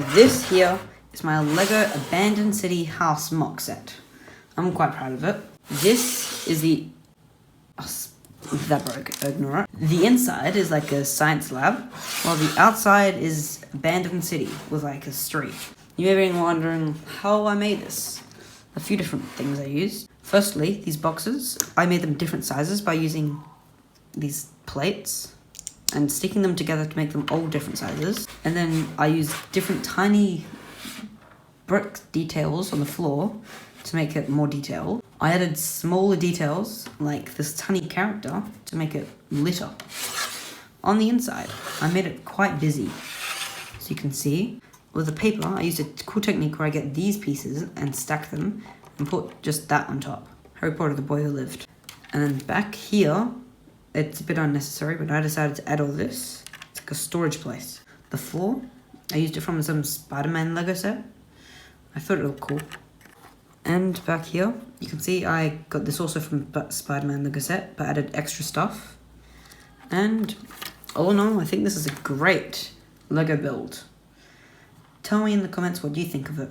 This here is my Lego Abandoned City House MOC set. I'm quite proud of it. This is the... Oh, that broke, ignore it. The inside is like a science lab, while the outside is Abandoned City with like a street. You may be wondering how I made this. A few different things I used. Firstly, these boxes, I made them different sizes by using these plates and sticking them together to make them all different sizes. And then I used different tiny brick details on the floor to make it more detailed. I added smaller details like this tiny character to make it lit up. On the inside, I made it quite busy. So you can see, with the paper, I used a cool technique where I get these pieces and stack them and put just that on top. Harry Potter, the Boy Who Lived. And then back here, it's a bit unnecessary, but I decided to add all this. It's like a storage place. The floor, I used it from some Spider-Man Lego set. I thought it looked cool. And back here, you can see I got this also from Spider-Man Lego set, but added extra stuff. And all in all, I think this is a great Lego build. Tell me in the comments what you think of it.